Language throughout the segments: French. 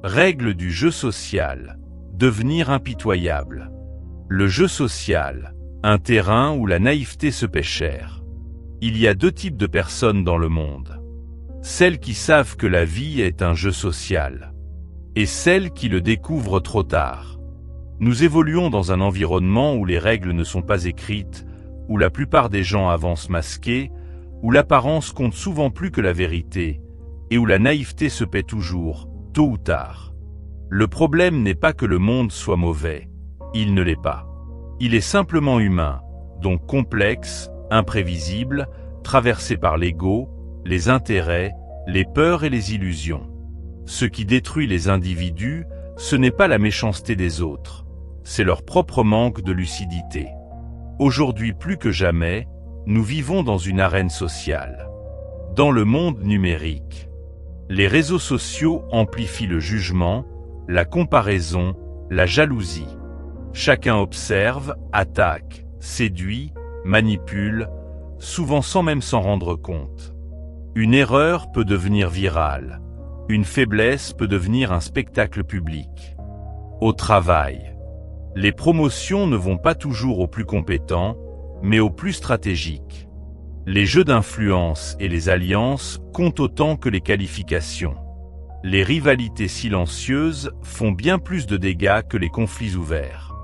Règles du jeu social. Devenir impitoyable. Le jeu social, un terrain où la naïveté se paie cher. Il y a deux types de personnes dans le monde. Celles qui savent que la vie est un jeu social, et celles qui le découvrent trop tard. Nous évoluons dans un environnement où les règles ne sont pas écrites, où la plupart des gens avancent masqués, où l'apparence compte souvent plus que la vérité, et où la naïveté se paie toujours, tôt ou tard. Le problème n'est pas que le monde soit mauvais, il ne l'est pas. Il est simplement humain, donc complexe, imprévisible, traversé par l'ego, les intérêts, les peurs et les illusions. Ce qui détruit les individus, ce n'est pas la méchanceté des autres, c'est leur propre manque de lucidité. Aujourd'hui plus que jamais, nous vivons dans une arène sociale. Dans le monde numérique, les réseaux sociaux amplifient le jugement, la comparaison, la jalousie. Chacun observe, attaque, séduit, manipule, souvent sans même s'en rendre compte. Une erreur peut devenir virale, une faiblesse peut devenir un spectacle public. Au travail, les promotions ne vont pas toujours aux plus compétents, mais aux plus stratégiques. Les jeux d'influence et les alliances comptent autant que les qualifications. Les rivalités silencieuses font bien plus de dégâts que les conflits ouverts.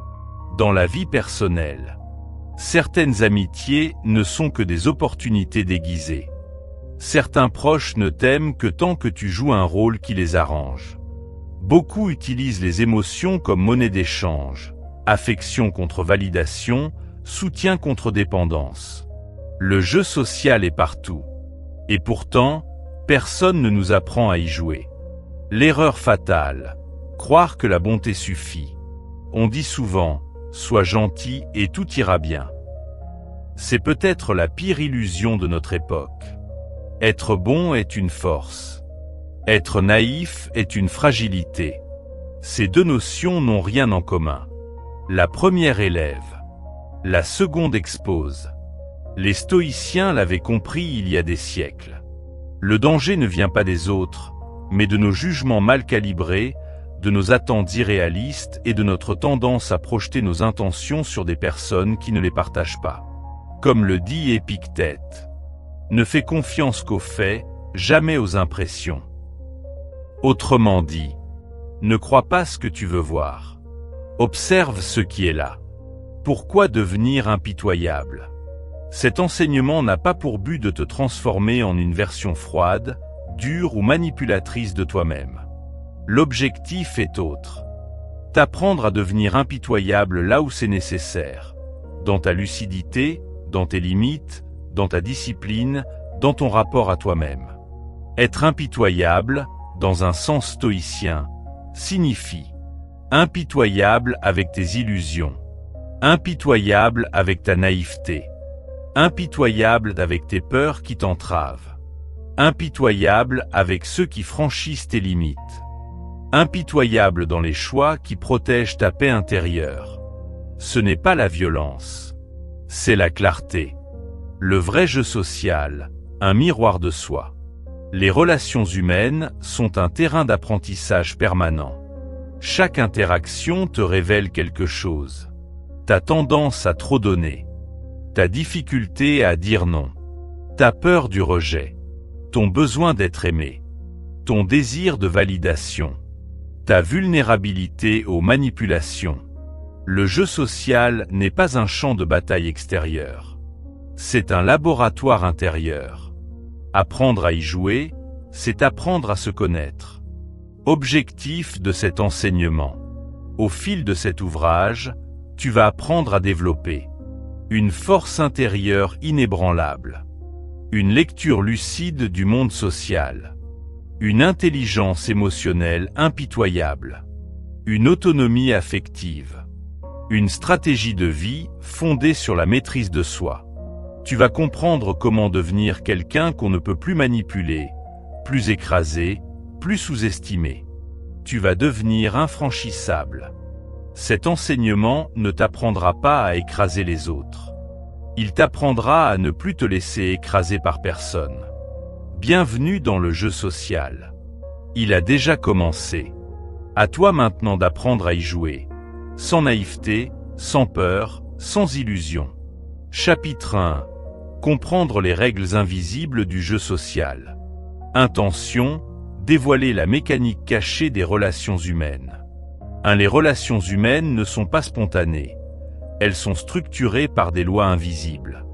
Dans la vie personnelle, certaines amitiés ne sont que des opportunités déguisées. Certains proches ne t'aiment que tant que tu joues un rôle qui les arrange. Beaucoup utilisent les émotions comme monnaie d'échange, affection contre validation, soutien contre dépendance. Le jeu social est partout. Et pourtant, personne ne nous apprend à y jouer. L'erreur fatale, croire que la bonté suffit. On dit souvent, sois gentil et tout ira bien. C'est peut-être la pire illusion de notre époque. Être bon est une force. Être naïf est une fragilité. Ces deux notions n'ont rien en commun. La première élève. La seconde expose. Les stoïciens l'avaient compris il y a des siècles. Le danger ne vient pas des autres, mais de nos jugements mal calibrés, de nos attentes irréalistes et de notre tendance à projeter nos intentions sur des personnes qui ne les partagent pas. Comme le dit Épictète, ne fais confiance qu'aux faits, jamais aux impressions. Autrement dit, ne crois pas ce que tu veux voir. Observe ce qui est là. Pourquoi devenir impitoyable? Cet enseignement n'a pas pour but de te transformer en une version froide, dure ou manipulatrice de toi-même. L'objectif est autre. T'apprendre à devenir impitoyable là où c'est nécessaire. Dans ta lucidité, dans tes limites, dans ta discipline, dans ton rapport à toi-même. Être impitoyable, dans un sens stoïcien, signifie impitoyable avec tes illusions, impitoyable avec ta naïveté, impitoyable avec tes peurs qui t'entravent, impitoyable avec ceux qui franchissent tes limites, impitoyable dans les choix qui protègent ta paix intérieure. Ce n'est pas la violence, c'est la clarté. Le vrai jeu social, un miroir de soi. Les relations humaines sont un terrain d'apprentissage permanent. Chaque interaction te révèle quelque chose. Ta tendance à trop donner, ta difficulté à dire non, ta peur du rejet, ton besoin d'être aimé, ton désir de validation, ta vulnérabilité aux manipulations. Le jeu social n'est pas un champ de bataille extérieur. C'est un laboratoire intérieur. Apprendre à y jouer, c'est apprendre à se connaître. Objectif de cet enseignement. Au fil de cet ouvrage, tu vas apprendre à développer une force intérieure inébranlable, une lecture lucide du monde social, une intelligence émotionnelle impitoyable, une autonomie affective, une stratégie de vie fondée sur la maîtrise de soi. Tu vas comprendre comment devenir quelqu'un qu'on ne peut plus manipuler, plus écrasé, plus sous-estimé. Tu vas devenir infranchissable. Cet enseignement ne t'apprendra pas à écraser les autres. Il t'apprendra à ne plus te laisser écraser par personne. Bienvenue dans le jeu social. Il a déjà commencé. À toi maintenant d'apprendre à y jouer. Sans naïveté, sans peur, sans illusion. Chapitre 1. Comprendre les règles invisibles du jeu social. Intention, dévoiler la mécanique cachée des relations humaines. Les relations humaines ne sont pas spontanées. Elles sont structurées par des lois invisibles.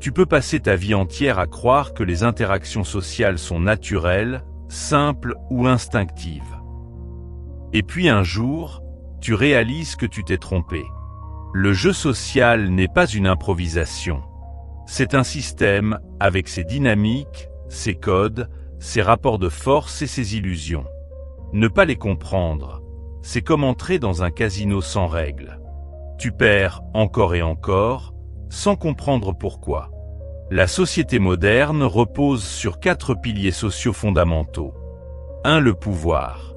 Tu peux passer ta vie entière à croire que les interactions sociales sont naturelles, simples ou instinctives. Et puis un jour, tu réalises que tu t'es trompé. Le jeu social n'est pas une improvisation. C'est un système avec ses dynamiques, ses codes, ses rapports de force et ses illusions. Ne pas les comprendre, c'est comme entrer dans un casino sans règles. Tu perds encore et encore, sans comprendre pourquoi. La société moderne repose sur 4 piliers sociaux fondamentaux. 1. Le pouvoir.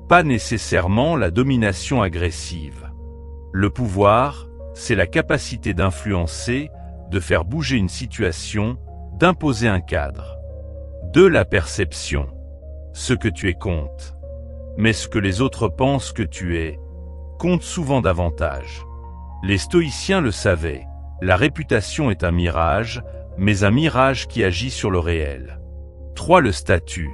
Pas nécessairement la domination agressive. Le pouvoir, c'est la capacité d'influencer, de faire bouger une situation, d'imposer un cadre. 2. La perception. Ce que tu es compte. Mais ce que les autres pensent que tu es, compte souvent davantage. Les stoïciens le savaient, la réputation est un mirage, mais un mirage qui agit sur le réel. 3. Le statut.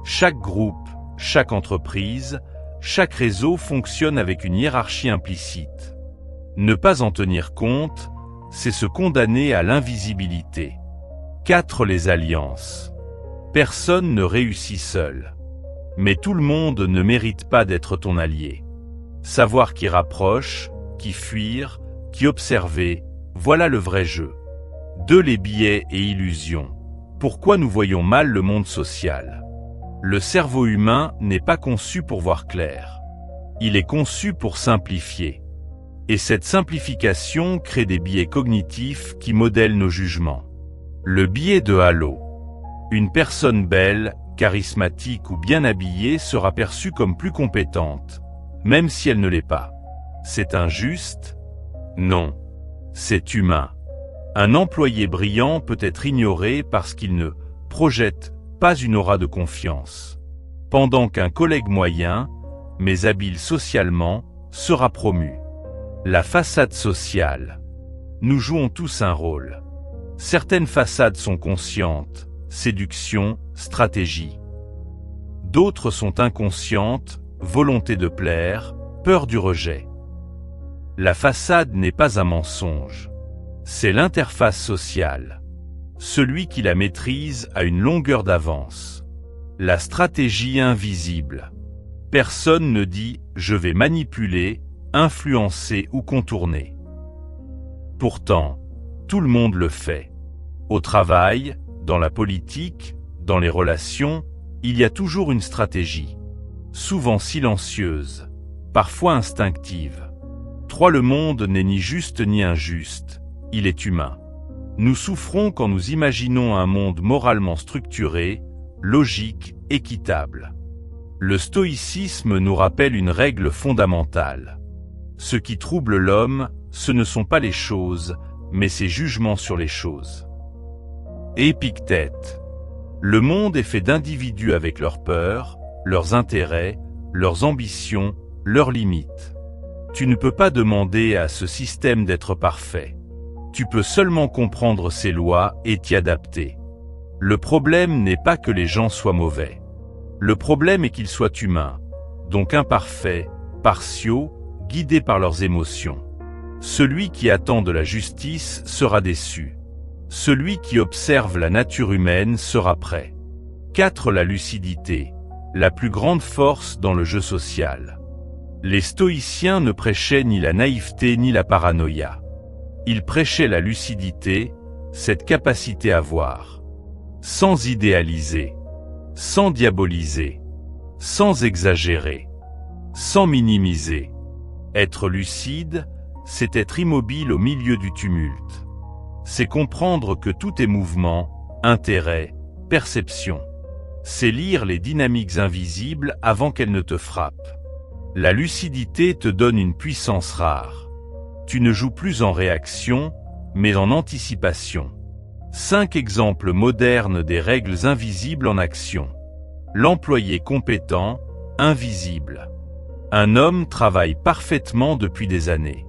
Chaque groupe, chaque entreprise, chaque réseau fonctionne avec une hiérarchie implicite. Ne pas en tenir compte, c'est se condamner à l'invisibilité. 4. Les alliances. Personne ne réussit seul. Mais tout le monde ne mérite pas d'être ton allié. Savoir qui rapproche, qui fuir, qui observer, voilà le vrai jeu. 2. Les biais et illusions. Pourquoi nous voyons mal le monde social ? Le cerveau humain n'est pas conçu pour voir clair. Il est conçu pour simplifier. Et cette simplification crée des biais cognitifs qui modèlent nos jugements. Le biais de halo. Une personne belle, charismatique ou bien habillée sera perçue comme plus compétente, même si elle ne l'est pas. C'est injuste ? Non. C'est humain. Un employé brillant peut être ignoré parce qu'il ne projette pas une aura de confiance, pendant qu'un collègue moyen, mais habile socialement, sera promu. La façade sociale. Nous jouons tous un rôle. Certaines façades sont conscientes, séduction, stratégie. D'autres sont inconscientes, volonté de plaire, peur du rejet. La façade n'est pas un mensonge. C'est l'interface sociale. Celui qui la maîtrise a une longueur d'avance. La stratégie invisible. Personne ne dit « je vais manipuler », influencer ou contourner. Pourtant, tout le monde le fait. Au travail, dans la politique, dans les relations, il y a toujours une stratégie. Souvent silencieuse, parfois instinctive. 3. Le monde n'est ni juste ni injuste, il est humain. Nous souffrons quand nous imaginons un monde moralement structuré, logique, équitable. Le stoïcisme nous rappelle une règle fondamentale. Ce qui trouble l'homme, ce ne sont pas les choses, mais ses jugements sur les choses. Épictète. Le monde est fait d'individus avec leurs peurs, leurs intérêts, leurs ambitions, leurs limites. Tu ne peux pas demander à ce système d'être parfait. Tu peux seulement comprendre ses lois et t'y adapter. Le problème n'est pas que les gens soient mauvais. Le problème est qu'ils soient humains, donc imparfaits, partiaux, guidés par leurs émotions. Celui qui attend de la justice sera déçu. Celui qui observe la nature humaine sera prêt. 4. La lucidité, la plus grande force dans le jeu social. Les stoïciens ne prêchaient ni la naïveté ni la paranoïa. Ils prêchaient la lucidité, cette capacité à voir. Sans idéaliser, sans diaboliser, sans exagérer, sans minimiser. Être lucide, c'est être immobile au milieu du tumulte. C'est comprendre que tout est mouvement, intérêt, perception. C'est lire les dynamiques invisibles avant qu'elles ne te frappent. La lucidité te donne une puissance rare. Tu ne joues plus en réaction, mais en anticipation. 5 exemples modernes des règles invisibles en action. L'employé compétent, invisible. Un homme travaille parfaitement depuis des années.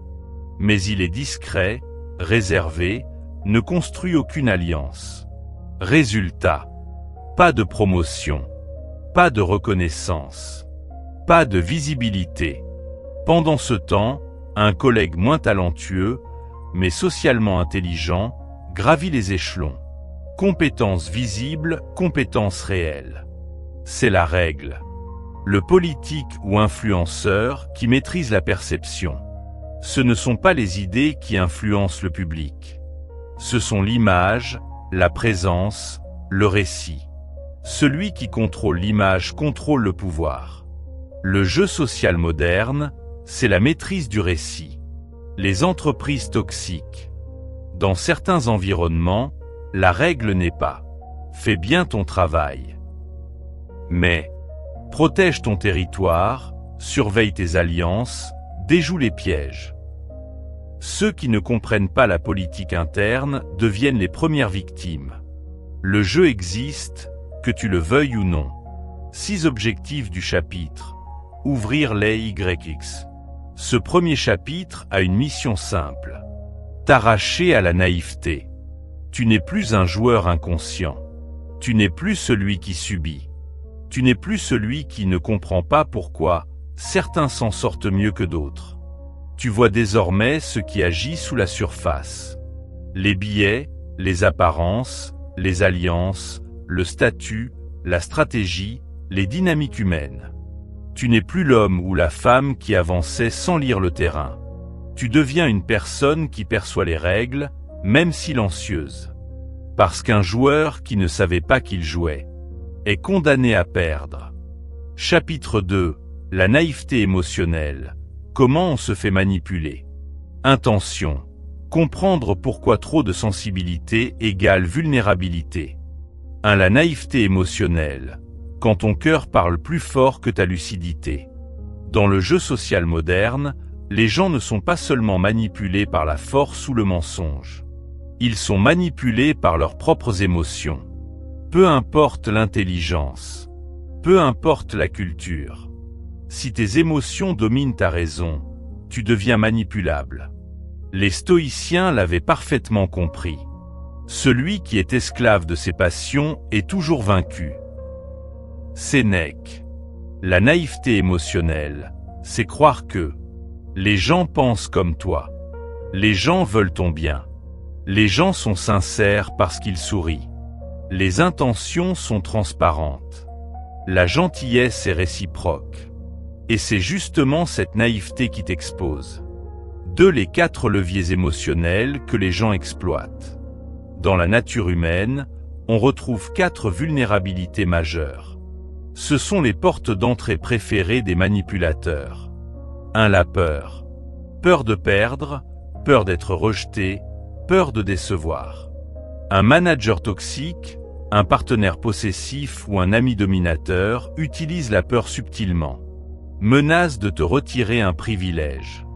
Mais il est discret, réservé, ne construit aucune alliance. Résultat, pas de promotion, pas de reconnaissance, pas de visibilité. Pendant ce temps, un collègue moins talentueux, mais socialement intelligent, gravit les échelons. Compétences visibles, compétences réelles. C'est la règle. Le politique ou influenceur qui maîtrise la perception. Ce ne sont pas les idées qui influencent le public. Ce sont l'image, la présence, le récit. Celui qui contrôle l'image contrôle le pouvoir. Le jeu social moderne, c'est la maîtrise du récit. Les entreprises toxiques. Dans certains environnements, la règle n'est pas « fais bien ton travail », mais « protège ton territoire, surveille tes alliances, déjoue les pièges ». Ceux qui ne comprennent pas la politique interne deviennent les premières victimes. Le jeu existe, que tu le veuilles ou non. 6 objectifs du chapitre. Ouvrir les YX. Ce premier chapitre a une mission simple. T'arracher à la naïveté. Tu n'es plus un joueur inconscient. Tu n'es plus celui qui subit. Tu n'es plus celui qui ne comprend pas pourquoi certains s'en sortent mieux que d'autres. Tu vois désormais ce qui agit sous la surface. Les biais, les apparences, les alliances, le statut, la stratégie, les dynamiques humaines. Tu n'es plus l'homme ou la femme qui avançait sans lire le terrain. Tu deviens une personne qui perçoit les règles, même silencieuses. Parce qu'un joueur qui ne savait pas qu'il jouait est condamné à perdre. Chapitre 2. La naïveté émotionnelle. Comment on se fait manipuler? Intention. Comprendre pourquoi trop de sensibilité égale vulnérabilité. 1. La naïveté émotionnelle. Quand ton cœur parle plus fort que ta lucidité. Dans le jeu social moderne, les gens ne sont pas seulement manipulés par la force ou le mensonge. Ils sont manipulés par leurs propres émotions. Peu importe l'intelligence. Peu importe la culture. Si tes émotions dominent ta raison, tu deviens manipulable. Les stoïciens l'avaient parfaitement compris. Celui qui est esclave de ses passions est toujours vaincu. Sénèque. La naïveté émotionnelle, c'est croire que les gens pensent comme toi. Les gens veulent ton bien. Les gens sont sincères parce qu'ils sourient. Les intentions sont transparentes. La gentillesse est réciproque. Et c'est justement cette naïveté qui t'expose. 2. Les 4 leviers émotionnels que les gens exploitent. Dans la nature humaine, on retrouve 4 vulnérabilités majeures. Ce sont les portes d'entrée préférées des manipulateurs. 1. La peur. Peur de perdre, peur d'être rejeté, peur de décevoir. Un manager toxique, un partenaire possessif ou un ami dominateur utilise la peur subtilement. Menace de te retirer un privilège.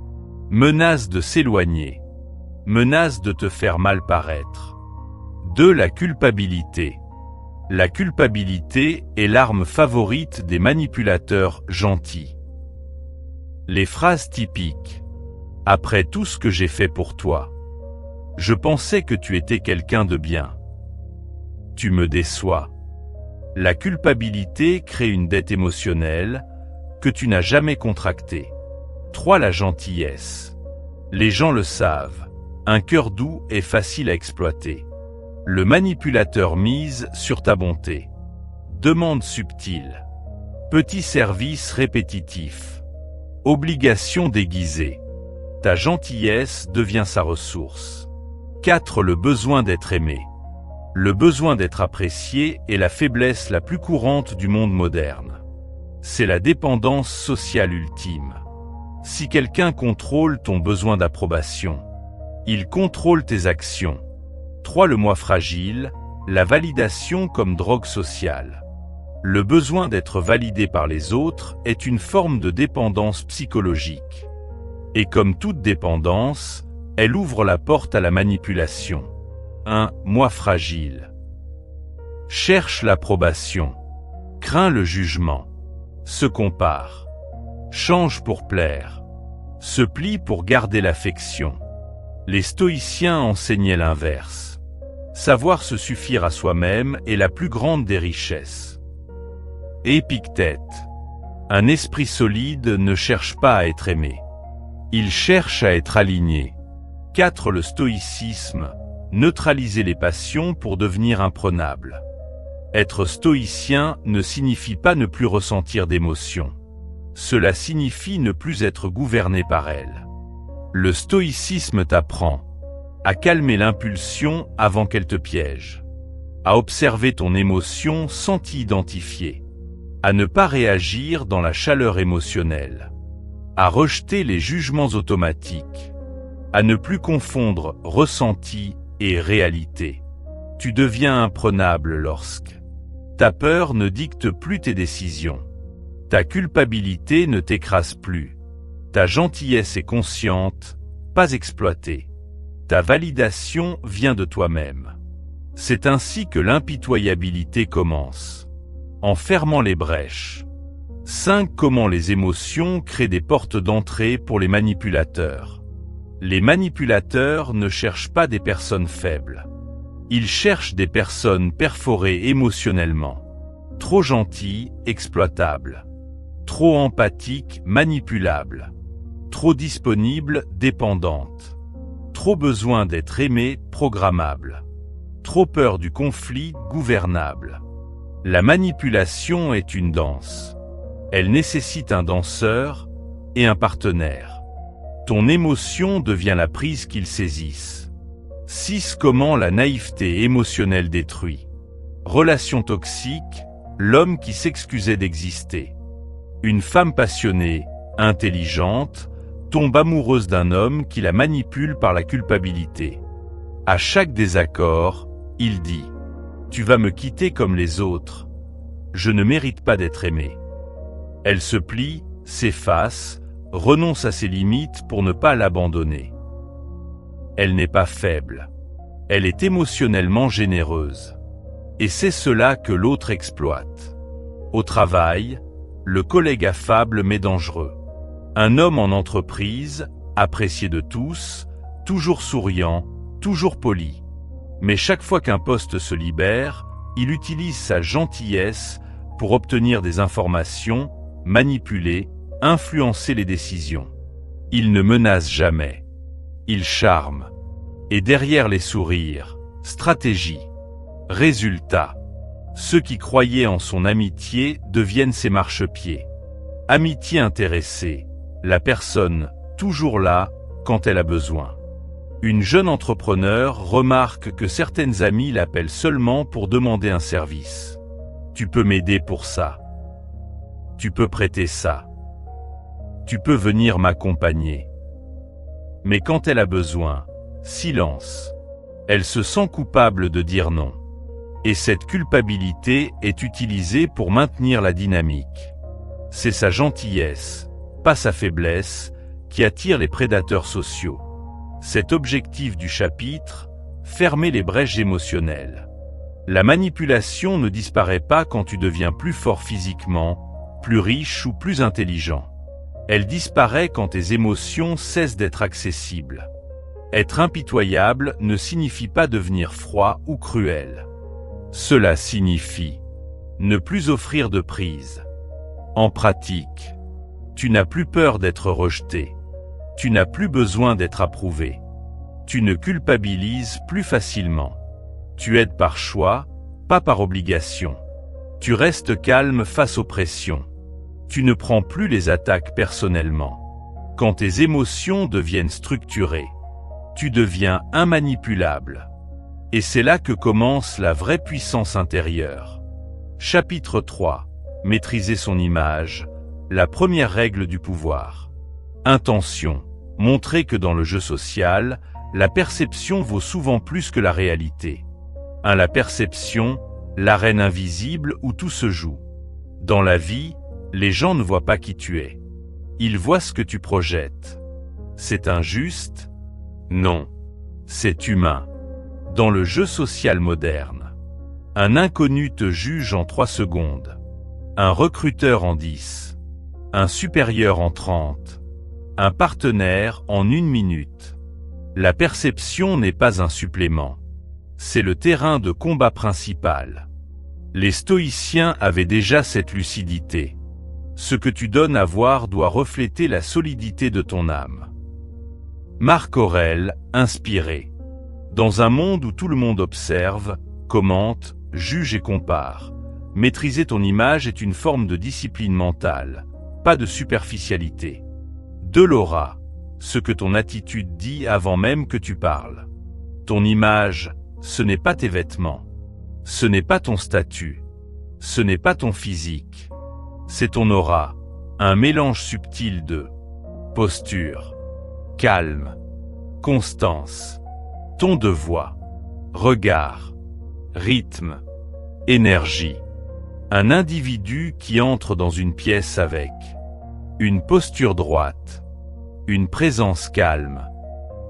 Menace de s'éloigner. Menace de te faire mal paraître. 2. La culpabilité. La culpabilité est l'arme favorite des manipulateurs gentils. Les phrases typiques. Après tout ce que j'ai fait pour toi. Je pensais que tu étais quelqu'un de bien. Tu me déçois. La culpabilité crée une dette émotionnelle que tu n'as jamais contractée. 3. La gentillesse. Les gens le savent. Un cœur doux est facile à exploiter. Le manipulateur mise sur ta bonté. Demande subtile. Petit service répétitif. Obligation déguisée. Ta gentillesse devient sa ressource. 4. Le besoin d'être aimé. Le besoin d'être apprécié est la faiblesse la plus courante du monde moderne. C'est la dépendance sociale ultime. Si quelqu'un contrôle ton besoin d'approbation, il contrôle tes actions. 3. Le moi fragile, la validation comme drogue sociale. Le besoin d'être validé par les autres est une forme de dépendance psychologique. Et comme toute dépendance, elle ouvre la porte à la manipulation. 1. Moi fragile. Cherche l'approbation. Craint le jugement. Se compare. change pour plaire, se plie pour garder l'affection. Les stoïciens enseignaient l'inverse. Savoir se suffire à soi-même est la plus grande des richesses. Épictète. Un esprit solide ne cherche pas à être aimé. Il cherche à être aligné. 4. Le stoïcisme. Neutraliser les passions pour devenir imprenable. Être stoïcien ne signifie pas ne plus ressentir d'émotions. Cela signifie ne plus être gouverné par elles. Le stoïcisme t'apprend à calmer l'impulsion avant qu'elle te piège, à observer ton émotion sans t'y identifier, à ne pas réagir dans la chaleur émotionnelle, à rejeter les jugements automatiques, à ne plus confondre ressenti et réalité. Tu deviens imprenable lorsque ta peur ne dicte plus tes décisions, ta culpabilité ne t'écrase plus, ta gentillesse est consciente, pas exploitée. Ta validation vient de toi-même. C'est ainsi que l'impitoyabilité commence. En fermant les brèches. 5. Comment les émotions créent des portes d'entrée pour les manipulateurs. Les manipulateurs ne cherchent pas des personnes faibles. Ils cherchent des personnes perforées émotionnellement. Trop gentilles, exploitables. Trop empathiques, manipulables. Trop disponibles, dépendantes. Trop besoin d'être aimé, programmable. Trop peur du conflit, gouvernable. La manipulation est une danse. Elle nécessite un danseur et un partenaire. Ton émotion devient la prise qu'ils saisissent. 6. Comment la naïveté émotionnelle détruit. Relation toxique, l'homme qui s'excusait d'exister. Une femme passionnée, intelligente, tombe amoureuse d'un homme qui la manipule par la culpabilité. À chaque désaccord, il dit « Tu vas me quitter comme les autres. Je ne mérite pas d'être aimé. » Elle se plie, s'efface, renonce à ses limites pour ne pas l'abandonner. Elle n'est pas faible. Elle est émotionnellement généreuse. Et c'est cela que l'autre exploite. Au travail, le collègue affable mais dangereux. Un homme en entreprise, apprécié de tous, toujours souriant, toujours poli. Mais chaque fois qu'un poste se libère, il utilise sa gentillesse pour obtenir des informations, manipuler, influencer les décisions. Il ne menace jamais. Il charme. Et derrière les sourires, stratégie. Résultat. Ceux qui croyaient en son amitié deviennent ses marchepieds. Amitié intéressée. La personne, toujours là, quand elle a besoin. Une jeune entrepreneur remarque que certaines amies l'appellent seulement pour demander un service. Tu peux m'aider pour ça. Tu peux prêter ça. Tu peux venir m'accompagner. Mais quand elle a besoin, silence. Elle se sent coupable de dire non. Et cette culpabilité est utilisée pour maintenir la dynamique. C'est sa gentillesse, pas sa faiblesse, qui attire les prédateurs sociaux. Cet objectif du chapitre, fermer les brèches émotionnelles. La manipulation ne disparaît pas quand tu deviens plus fort physiquement, plus riche ou plus intelligent. Elle disparaît quand tes émotions cessent d'être accessibles. Être impitoyable ne signifie pas devenir froid ou cruel. Cela signifie ne plus offrir de prise. En pratique, tu n'as plus peur d'être rejeté. Tu n'as plus besoin d'être approuvé. Tu ne culpabilises plus facilement. Tu aides par choix, pas par obligation. Tu restes calme face aux pressions. Tu ne prends plus les attaques personnellement. Quand tes émotions deviennent structurées, tu deviens immanipulable. Et c'est là que commence la vraie puissance intérieure. Chapitre 3. Maîtriser son image, la première règle du pouvoir. Intention. Montrer que dans le jeu social, la perception vaut souvent plus que la réalité. La perception, l'arène invisible où tout se joue. Dans la vie, les gens ne voient pas qui tu es. Ils voient ce que tu projettes. C'est injuste? Non. C'est humain. Dans le jeu social moderne, un inconnu te juge en 3 secondes. Un recruteur en 10. un supérieur en 30, un partenaire en 1 minute. La perception n'est pas un supplément. C'est le terrain de combat principal. Les stoïciens avaient déjà cette lucidité. Ce que tu donnes à voir doit refléter la solidité de ton âme. Marc Aurèle, inspiré. Dans un monde où tout le monde observe, commente, juge et compare, maîtriser ton image est une forme de discipline mentale, pas de superficialité. De l'aura, ce que ton attitude dit avant même que tu parles. Ton image, ce n'est pas tes vêtements. Ce n'est pas ton statut. Ce n'est pas ton physique. C'est ton aura, un mélange subtil de posture, calme, constance, ton de voix, regard, rythme, énergie. Un individu qui entre dans une pièce avec une posture droite, une présence calme,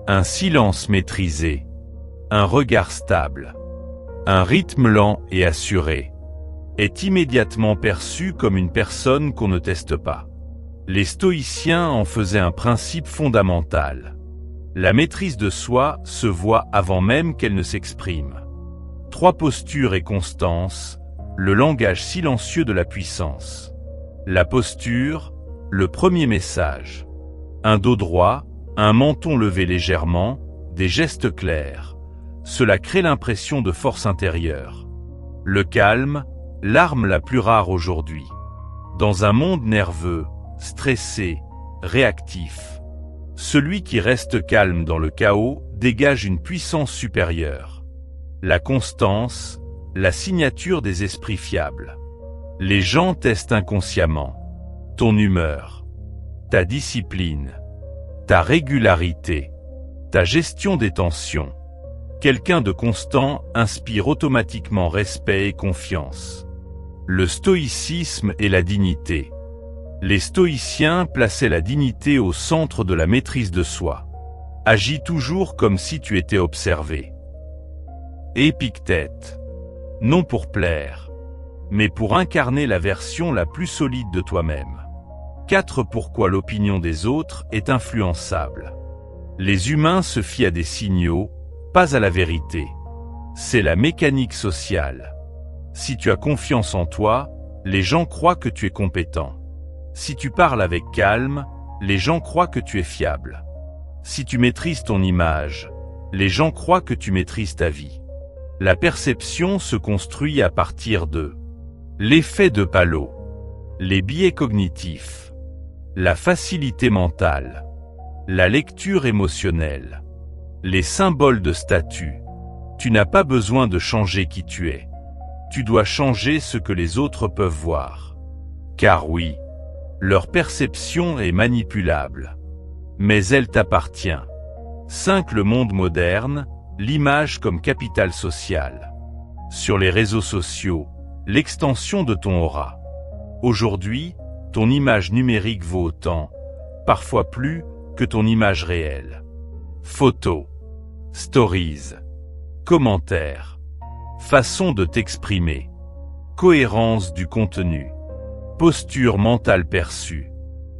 un silence maîtrisé, un regard stable, un rythme lent et assuré, est immédiatement perçu comme une personne qu'on ne teste pas. Les stoïciens en faisaient un principe fondamental. La maîtrise de soi se voit avant même qu'elle ne s'exprime. 3 postures et constance, le langage silencieux de la puissance. La posture, le premier message. Un dos droit, un menton levé légèrement, des gestes clairs. Cela crée l'impression de force intérieure. Le calme, l'arme la plus rare aujourd'hui. Dans un monde nerveux, stressé, réactif, celui qui reste calme dans le chaos dégage une puissance supérieure. La constance, la signature des esprits fiables. Les gens testent inconsciemment ton humeur, ta discipline, ta régularité, ta gestion des tensions. Quelqu'un de constant inspire automatiquement respect et confiance. Le stoïcisme et la dignité. Les stoïciens plaçaient la dignité au centre de la maîtrise de soi. Agis toujours comme si tu étais observé. Épictète. Non pour plaire, mais pour incarner la version la plus solide de toi-même. 4. Pourquoi l'opinion des autres est influençable. Les humains se fient à des signaux, pas à la vérité. C'est la mécanique sociale. Si tu as confiance en toi, les gens croient que tu es compétent. Si tu parles avec calme, les gens croient que tu es fiable. Si tu maîtrises ton image, les gens croient que tu maîtrises ta vie. La perception se construit à partir de l'effet de Pareto, les biais cognitifs, la facilité mentale, la lecture émotionnelle, les symboles de statut. Tu n'as pas besoin de changer qui tu es. Tu dois changer ce que les autres peuvent voir. Car oui, leur perception est manipulable. Mais elle t'appartient. 5. Le monde moderne, l'image comme capital social. Sur les réseaux sociaux, l'extension de ton aura. Aujourd'hui, ton image numérique vaut autant, parfois plus, que ton image réelle. Photos, stories, commentaires, façon de t'exprimer, cohérence du contenu, posture mentale perçue.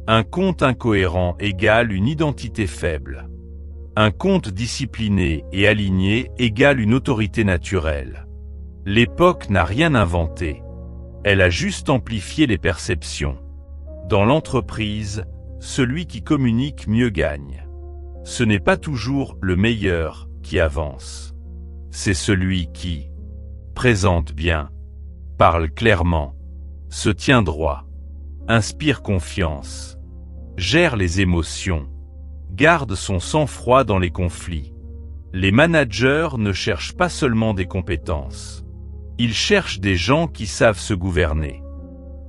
Un compte incohérent égale une identité faible. Un compte discipliné et aligné égale une autorité naturelle. L'époque n'a rien inventé. Elle a juste amplifié les perceptions. Dans l'entreprise, celui qui communique mieux gagne. Ce n'est pas toujours le meilleur qui avance. C'est celui qui présente bien, parle clairement, se tient droit, inspire confiance, gère les émotions, garde son sang-froid dans les conflits. Les managers ne cherchent pas seulement des compétences. Ils cherchent des gens qui savent se gouverner.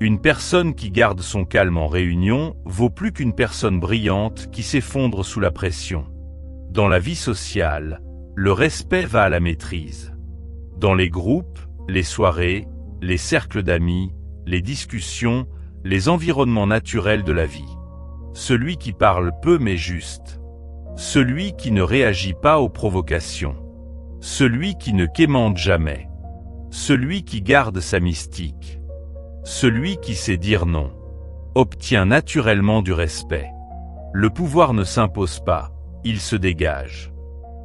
Une personne qui garde son calme en réunion vaut plus qu'une personne brillante qui s'effondre sous la pression. Dans la vie sociale, le respect va à la maîtrise. Dans les groupes, les soirées, les cercles d'amis, les discussions, les environnements naturels de la vie. Celui qui parle peu mais juste. Celui qui ne réagit pas aux provocations. Celui qui ne quémande jamais. Celui qui garde sa mystique. Celui qui sait dire non. obtient naturellement du respect. Le pouvoir ne s'impose pas, il se dégage.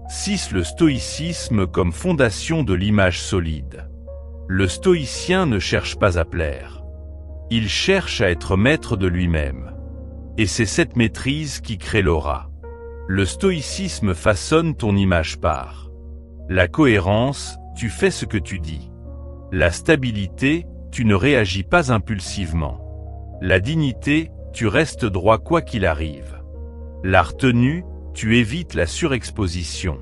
6. Le stoïcisme comme fondation de l'image solide. Le stoïcien ne cherche pas à plaire. Il cherche à être maître de lui-même. Et c'est cette maîtrise qui crée l'aura. Le stoïcisme façonne ton image par la cohérence, tu fais ce que tu dis. La stabilité, tu ne réagis pas impulsivement. La dignité, tu restes droit quoi qu'il arrive. La retenue, tu évites la surexposition.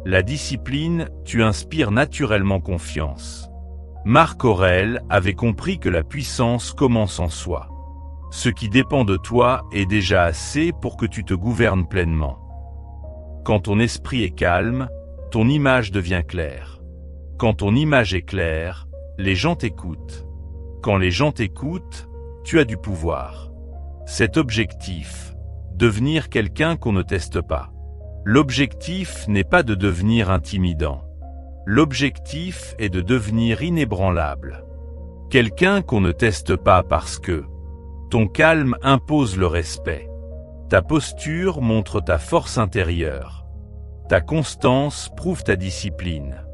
La discipline, tu inspires naturellement confiance. Marc Aurèle avait compris que la puissance commence en soi. Ce qui dépend de toi est déjà assez pour que tu te gouvernes pleinement. Quand ton esprit est calme, ton image devient claire. Quand ton image est claire, les gens t'écoutent. Quand les gens t'écoutent, tu as du pouvoir. Cet objectif, devenir quelqu'un qu'on ne teste pas. L'objectif n'est pas de devenir intimidant. L'objectif est de devenir inébranlable. Quelqu'un qu'on ne teste pas parce que ton calme impose le respect. Ta posture montre ta force intérieure. Ta constance prouve ta discipline.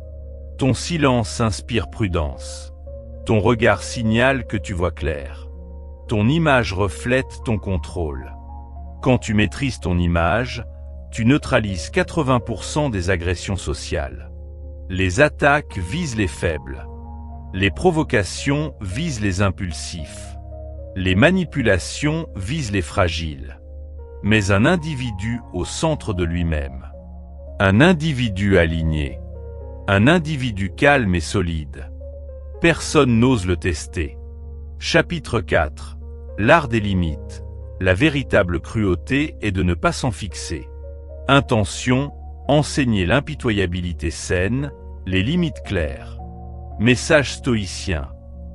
Ton silence inspire prudence. Ton regard signale que tu vois clair. Ton image reflète ton contrôle. Quand tu maîtrises ton image, tu neutralises 80% des agressions sociales. Les attaques visent les faibles. Les provocations visent les impulsifs. Les manipulations visent les fragiles. Mais un individu au centre de lui-même. Un individu aligné. Un individu calme et solide. Personne n'ose le tester. Chapitre 4. L'art des limites. La véritable cruauté est de ne pas s'en fixer. Intention, enseigner l'impitoyabilité saine, les limites claires. Message stoïcien.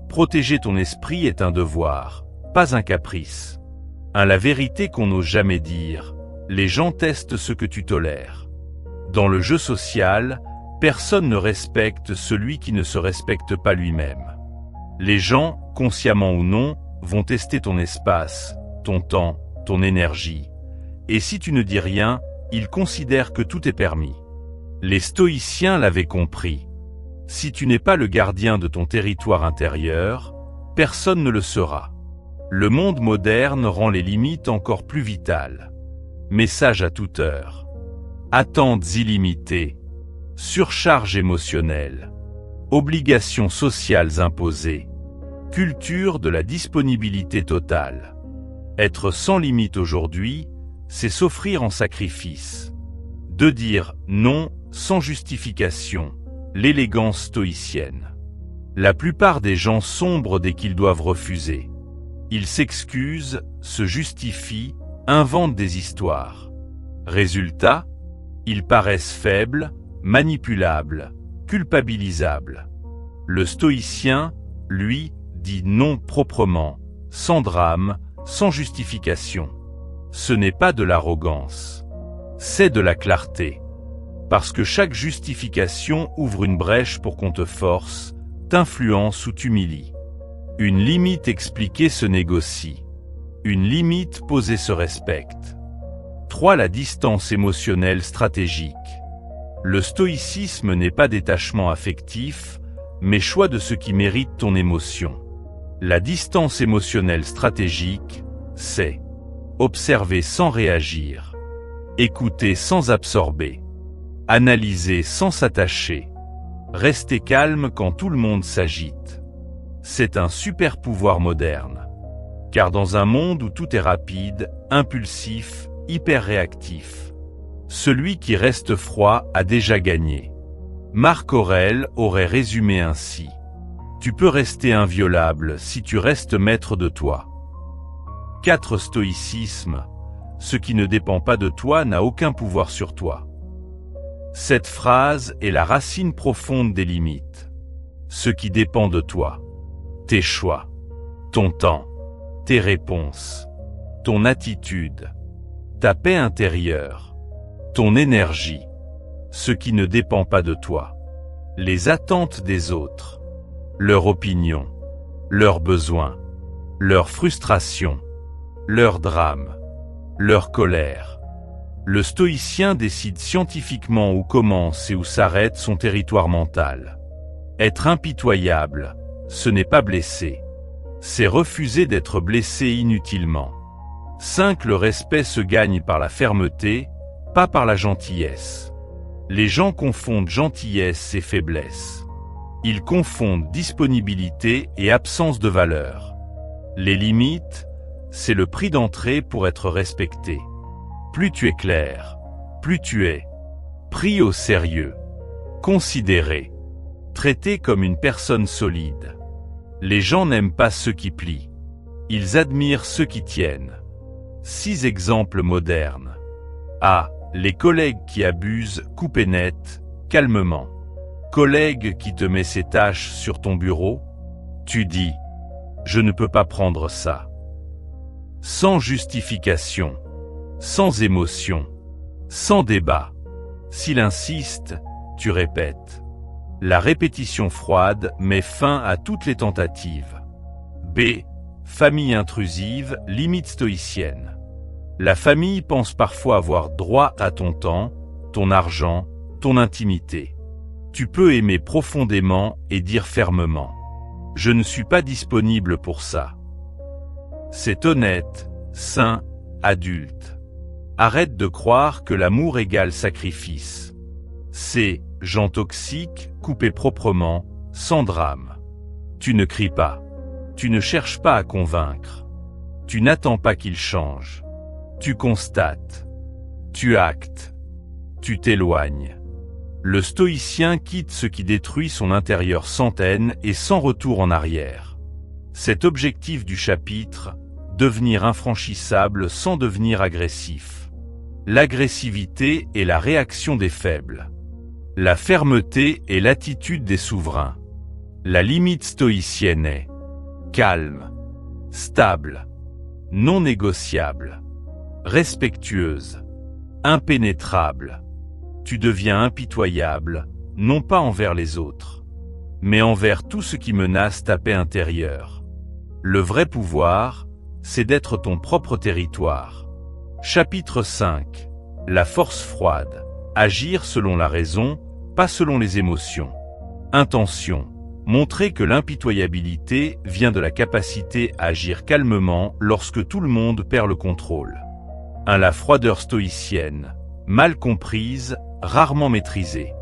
Protéger ton esprit est un devoir, pas un caprice. La vérité qu'on n'ose jamais dire, les gens testent ce que tu tolères. Dans le jeu social, personne ne respecte celui qui ne se respecte pas lui-même. Les gens, consciemment ou non, vont tester ton espace, ton temps, ton énergie. Et si tu ne dis rien, ils considèrent que tout est permis. Les stoïciens l'avaient compris. Si tu n'es pas le gardien de ton territoire intérieur, personne ne le sera. Le monde moderne rend les limites encore plus vitales. Message à toute heure. Attentes illimitées. Surcharge émotionnelle. Obligations sociales imposées. Culture de la disponibilité totale. Être sans limite aujourd'hui, c'est s'offrir en sacrifice. De dire non sans justification, l'élégance stoïcienne. La plupart des gens sombrent dès qu'ils doivent refuser. Ils s'excusent, se justifient, inventent des histoires. Résultat, ils paraissent faibles, manipulables, culpabilisables. Le stoïcien, lui, dit non proprement, sans drame, sans justification. Ce n'est pas de l'arrogance. C'est de la clarté. Parce que chaque justification ouvre une brèche pour qu'on te force, t'influence ou t'humilie. Une limite expliquée se négocie. Une limite posée se respecte. 3. La distance émotionnelle stratégique. Le stoïcisme n'est pas détachement affectif, mais choix de ce qui mérite ton émotion. La distance émotionnelle stratégique, c'est observer sans réagir, écouter sans absorber, analyser sans s'attacher, rester calme quand tout le monde s'agite. C'est un super pouvoir moderne. Car dans un monde où tout est rapide, impulsif, hyper réactif, celui qui reste froid a déjà gagné. Marc Aurèle aurait résumé ainsi. Tu peux rester inviolable si tu restes maître de toi. 4. Stoïcisme. Ce qui ne dépend pas de toi n'a aucun pouvoir sur toi. Cette phrase est la racine profonde des limites. Ce qui dépend de toi. Tes choix. Ton temps. Tes réponses. Ton attitude. Ta paix intérieure. Ton énergie. Ce qui ne dépend pas de toi. Les attentes des autres. Leur opinion. Leurs besoins. Leurs frustrations. leur drame, leur colère. Le stoïcien décide scientifiquement où commence et où s'arrête son territoire mental. Être impitoyable, ce n'est pas blesser. C'est refuser d'être blessé inutilement. 5. Le respect se gagne par la fermeté, pas par la gentillesse. Les gens confondent gentillesse et faiblesse. Ils confondent disponibilité et absence de valeur. Les limites, c'est le prix d'entrée pour être respecté. Plus tu es clair, plus tu es pris au sérieux, considéré, traité comme une personne solide. Les gens n'aiment pas ceux qui plient. Ils admirent ceux qui tiennent. 6 exemples modernes. A. Les collègues qui abusent, coupez net, calmement. Collègue qui te met ses tâches sur ton bureau, tu dis « Je ne peux pas prendre ça ». Sans justification, sans émotion, sans débat. S'il insiste, tu répètes. La répétition froide met fin à toutes les tentatives. B. Famille intrusive, limite stoïcienne. La famille pense parfois avoir droit à ton temps, ton argent, ton intimité. Tu peux aimer profondément et dire fermement « Je ne suis pas disponible pour ça ». C'est honnête, sain, adulte. Arrête de croire que l'amour égale sacrifice. C'est gens toxiques, coupés proprement, sans drame. Tu ne cries pas. Tu ne cherches pas à convaincre. Tu n'attends pas qu'il change. Tu constates. Tu actes. Tu t'éloignes. Le stoïcien quitte ce qui détruit son intérieur sans haine et sans retour en arrière. Cet objectif du chapitre, devenir infranchissable sans devenir agressif. L'agressivité est la réaction des faibles. La fermeté est l'attitude des souverains. La limite stoïcienne est calme, stable, non négociable, respectueuse, impénétrable. Tu deviens impitoyable, non pas envers les autres, mais envers tout ce qui menace ta paix intérieure. Le vrai pouvoir, c'est d'être ton propre territoire. Chapitre 5. La force froide. Agir selon la raison, pas selon les émotions. Intention. Montrer que l'impitoyabilité vient de la capacité à agir calmement lorsque tout le monde perd le contrôle. 1. La froideur stoïcienne. Mal comprise, rarement maîtrisée.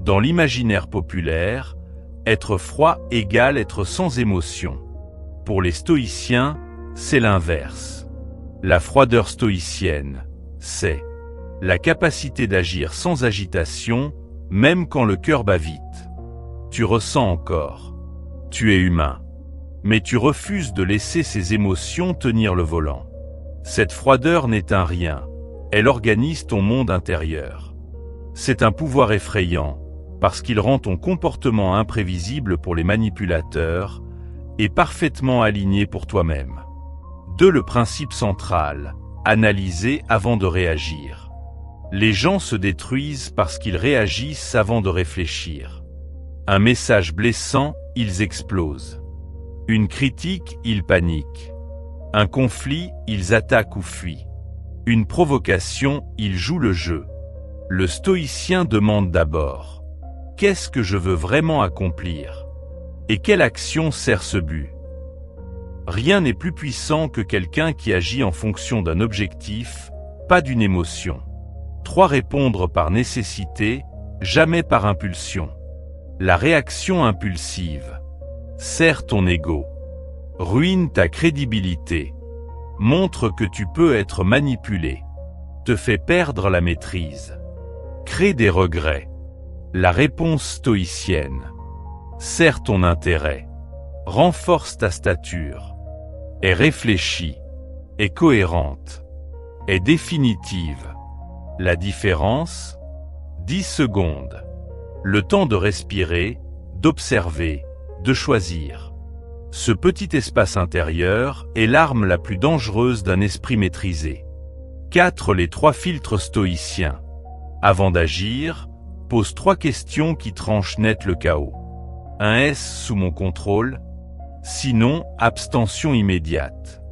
Dans l'imaginaire populaire, être froid égale être sans émotion. Pour les stoïciens, c'est l'inverse. La froideur stoïcienne, c'est la capacité d'agir sans agitation, même quand le cœur bat vite. Tu ressens encore. Tu es humain. Mais tu refuses de laisser ces émotions tenir le volant. Cette froideur n'est un rien. Elle organise ton monde intérieur. C'est un pouvoir effrayant, parce qu'il rend ton comportement imprévisible pour les manipulateurs et parfaitement aligné pour toi-même. 2. Le principe central, analyser avant de réagir. Les gens se détruisent parce qu'ils réagissent avant de réfléchir. Un message blessant, ils explosent. Une critique, ils paniquent. Un conflit, ils attaquent ou fuient. Une provocation, ils jouent le jeu. Le stoïcien demande d'abord « Qu'est-ce que je veux vraiment accomplir ? Et quelle action sert ce but ?» Rien n'est plus puissant que quelqu'un qui agit en fonction d'un objectif, pas d'une émotion. 3. Répondre par nécessité, jamais par impulsion. La réaction impulsive serre ton ego, ruine ta crédibilité, montre que tu peux être manipulé, te fait perdre la maîtrise, crée des regrets. La réponse stoïcienne serre ton intérêt, renforce ta stature, est réfléchie, est cohérente, est définitive. La différence ? 10 secondes. Le temps de respirer, d'observer, de choisir. Ce petit espace intérieur est l'arme la plus dangereuse d'un esprit maîtrisé. 4. Les 3 filtres stoïciens. Avant d'agir, pose 3 questions qui tranchent net le chaos. 1. Est-ce sous mon contrôle ? Sinon, abstention immédiate.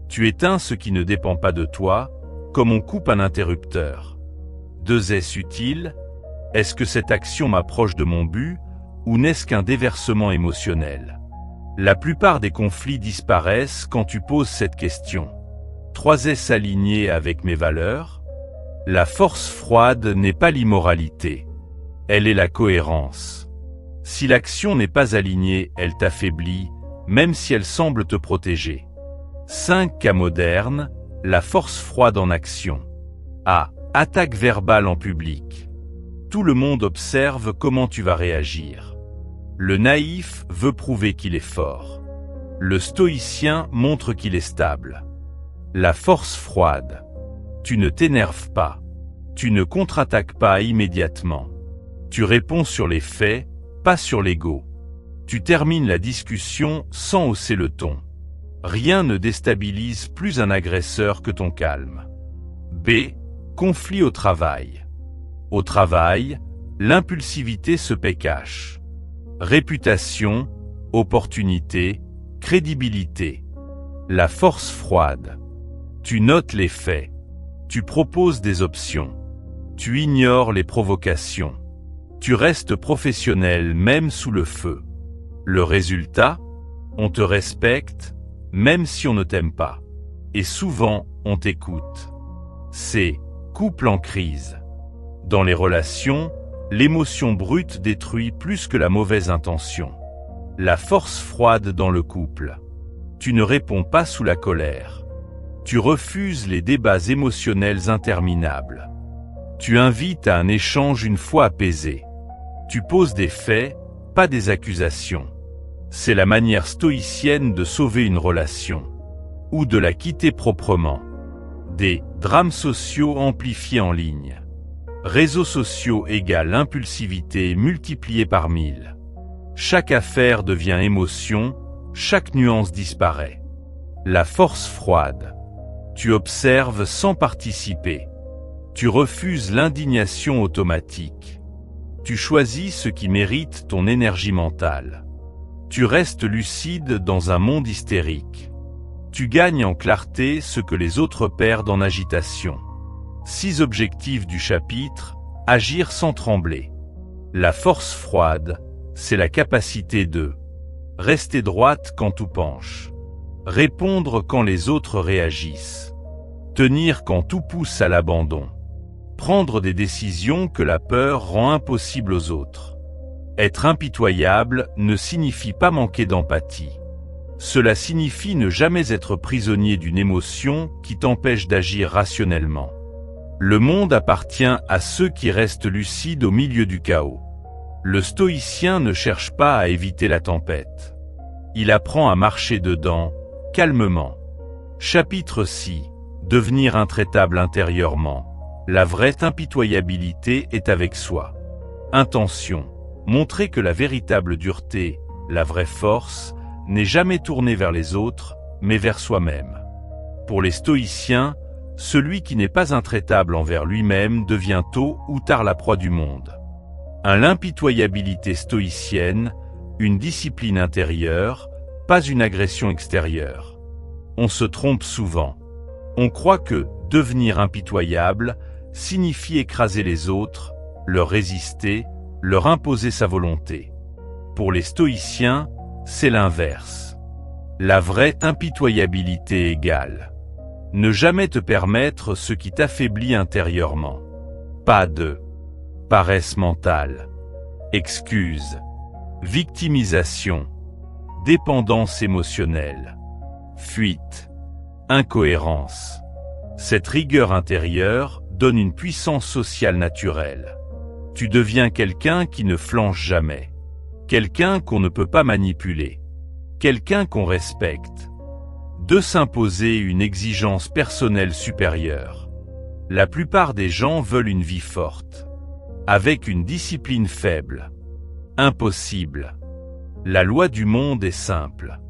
Tu éteins ce qui ne dépend pas de toi, comme on coupe un interrupteur. 2. Est-ce utile? Est-ce que cette action m'approche de mon but, ou n'est-ce qu'un déversement émotionnel? La plupart des conflits disparaissent quand tu poses cette question. 3. Est-ce aligné avec mes valeurs? La force froide n'est pas l'immoralité. Elle est la cohérence. Si l'action n'est pas alignée, elle t'affaiblit, même si elle semble te protéger. 5. Cas moderne, la force froide en action. A. Attaque verbale en public. Tout le monde observe comment tu vas réagir. Le naïf veut prouver qu'il est fort. Le stoïcien montre qu'il est stable. La force froide. Tu ne t'énerves pas. Tu ne contre-attaques pas immédiatement. Tu réponds sur les faits, pas sur l'ego. Tu termines la discussion sans hausser le ton. Rien ne déstabilise plus un agresseur que ton calme. B. Conflit au travail. Au travail, l'impulsivité se paie cash. Réputation, opportunité, crédibilité. La force froide. Tu notes les faits. Tu proposes des options. Tu ignores les provocations. Tu restes professionnel même sous le feu. Le résultat? On te respecte, même si on ne t'aime pas. Et souvent, on t'écoute. C. Couple en crise. Dans les relations, l'émotion brute détruit plus que la mauvaise intention. La force froide dans le couple. Tu ne réponds pas sous la colère. Tu refuses les débats émotionnels interminables. Tu invites à un échange une fois apaisé. Tu poses des faits, pas des accusations. C'est la manière stoïcienne de sauver une relation. Ou de la quitter proprement. Des drames sociaux amplifiés en ligne. Réseaux sociaux égale impulsivité multipliée par 1000. Chaque affaire devient émotion, chaque nuance disparaît. La force froide. Tu observes sans participer. Tu refuses l'indignation automatique. Tu choisis ce qui mérite ton énergie mentale. Tu restes lucide dans un monde hystérique. Tu gagnes en clarté ce que les autres perdent en agitation. 6 objectifs du chapitre, agir sans trembler. La force froide, c'est la capacité de rester droite quand tout penche, répondre quand les autres réagissent, tenir quand tout pousse à l'abandon, prendre des décisions que la peur rend impossibles aux autres. Être impitoyable ne signifie pas manquer d'empathie. Cela signifie ne jamais être prisonnier d'une émotion qui t'empêche d'agir rationnellement. Le monde appartient à ceux qui restent lucides au milieu du chaos. Le stoïcien ne cherche pas à éviter la tempête. Il apprend à marcher dedans, calmement. Chapitre 6. Devenir intraitable intérieurement. La vraie impitoyabilité est avec soi. Intention. Montrer que la véritable dureté, la vraie force, n'est jamais tournée vers les autres, mais vers soi-même. Pour les stoïciens, celui qui n'est pas intraitable envers lui-même devient tôt ou tard la proie du monde. L'impitoyabilité stoïcienne, une discipline intérieure, pas une agression extérieure. On se trompe souvent. On croit que devenir impitoyable signifie écraser les autres, leur résister, leur imposer sa volonté. Pour les stoïciens, c'est l'inverse. La vraie impitoyabilité égale ne jamais te permettre ce qui t'affaiblit intérieurement. Pas de paresse mentale, excuse, victimisation, dépendance émotionnelle, fuite, incohérence. Cette rigueur intérieure donne une puissance sociale naturelle. Tu deviens quelqu'un qui ne flanche jamais, quelqu'un qu'on ne peut pas manipuler, quelqu'un qu'on respecte. De s'imposer une exigence personnelle supérieure. La plupart des gens veulent une vie forte, avec une discipline faible. Impossible. La loi du monde est simple.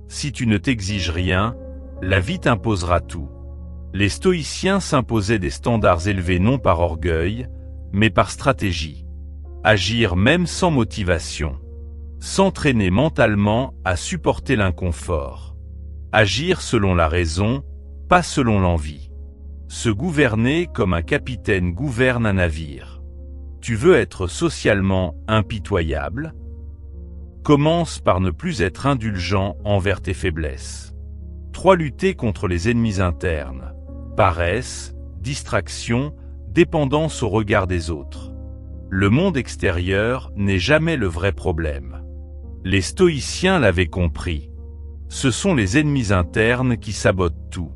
Si tu ne t'exiges rien, la vie t'imposera tout. Les stoïciens s'imposaient des standards élevés non par orgueil, mais par stratégie. Agir même sans motivation. S'entraîner mentalement à supporter l'inconfort. Agir selon la raison, pas selon l'envie. Se gouverner comme un capitaine gouverne un navire. Tu veux être socialement impitoyable? Commence par ne plus être indulgent envers tes faiblesses. 3. Lutter contre les ennemis internes. Paresse, distraction, dépendance au regard des autres. Le monde extérieur n'est jamais le vrai problème. Les stoïciens l'avaient compris. Ce sont les ennemis internes qui sabotent tout.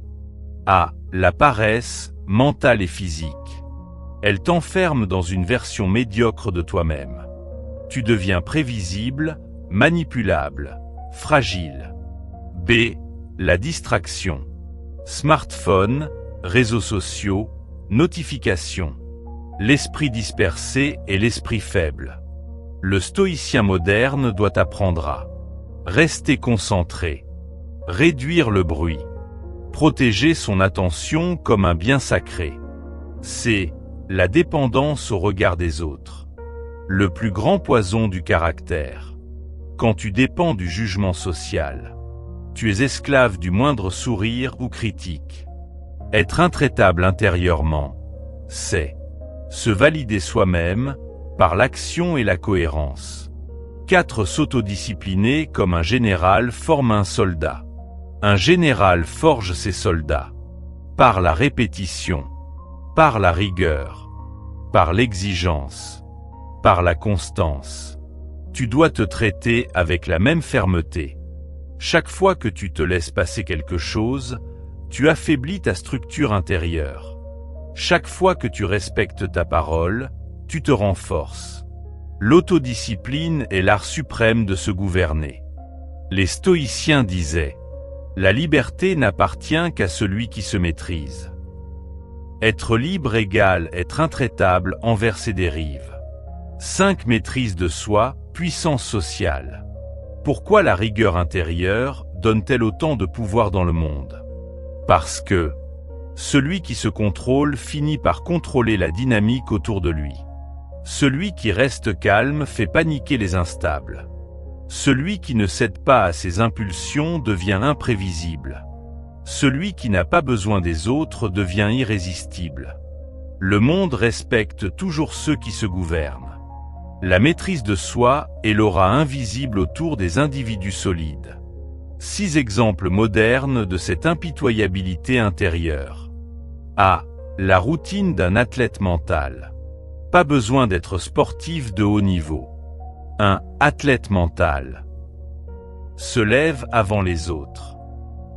A. La paresse, mentale et physique. Elle t'enferme dans une version médiocre de toi-même. Tu deviens prévisible, manipulable, fragile. B. La distraction. Smartphone, réseaux sociaux, notifications. L'esprit dispersé et l'esprit faible. Le stoïcien moderne doit apprendre à rester concentré, réduire le bruit, protéger son attention comme un bien sacré. C. La dépendance au regard des autres. Le plus grand poison du caractère. Quand tu dépends du jugement social, tu es esclave du moindre sourire ou critique. Être intraitable intérieurement, c'est se valider soi-même par l'action et la cohérence. 4. S'autodiscipliner comme un général forme un soldat. Un général forge ses soldats par la répétition, par la rigueur, par l'exigence, par la constance. Tu dois te traiter avec la même fermeté. Chaque fois que tu te laisses passer quelque chose, tu affaiblis ta structure intérieure. Chaque fois que tu respectes ta parole, tu te renforces. L'autodiscipline est l'art suprême de se gouverner. Les stoïciens disaient « La liberté n'appartient qu'à celui qui se maîtrise ». Être libre égale être intraitable envers ses dérives. 5. Maîtrise de soi, puissance sociale. Pourquoi la rigueur intérieure donne-t-elle autant de pouvoir dans le monde? Parce que celui qui se contrôle finit par contrôler la dynamique autour de lui. Celui qui reste calme fait paniquer les instables. Celui qui ne cède pas à ses impulsions devient imprévisible. Celui qui n'a pas besoin des autres devient irrésistible. Le monde respecte toujours ceux qui se gouvernent. La maîtrise de soi est l'aura invisible autour des individus solides. 6 exemples modernes de cette impitoyabilité intérieure. A. La routine d'un athlète mental. Pas besoin d'être sportif de haut niveau. Un athlète mental se lève avant les autres,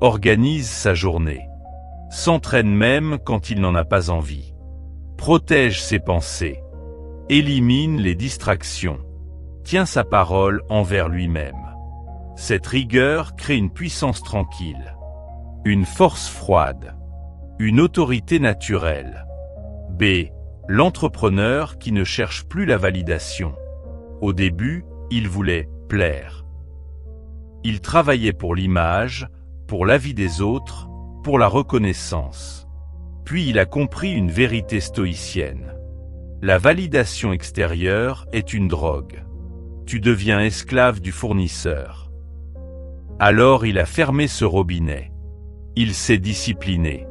organise sa journée, s'entraîne même quand il n'en a pas envie, protège ses pensées, élimine les distractions, tient sa parole envers lui-même. Cette rigueur crée une puissance tranquille, une force froide, une autorité naturelle. B. L'entrepreneur qui ne cherche plus la validation. Au début, il voulait plaire. Il travaillait pour l'image, pour l'avis des autres, pour la reconnaissance. Puis il a compris une vérité stoïcienne. La validation extérieure est une drogue. Tu deviens esclave du fournisseur. Alors il a fermé ce robinet. Il s'est discipliné.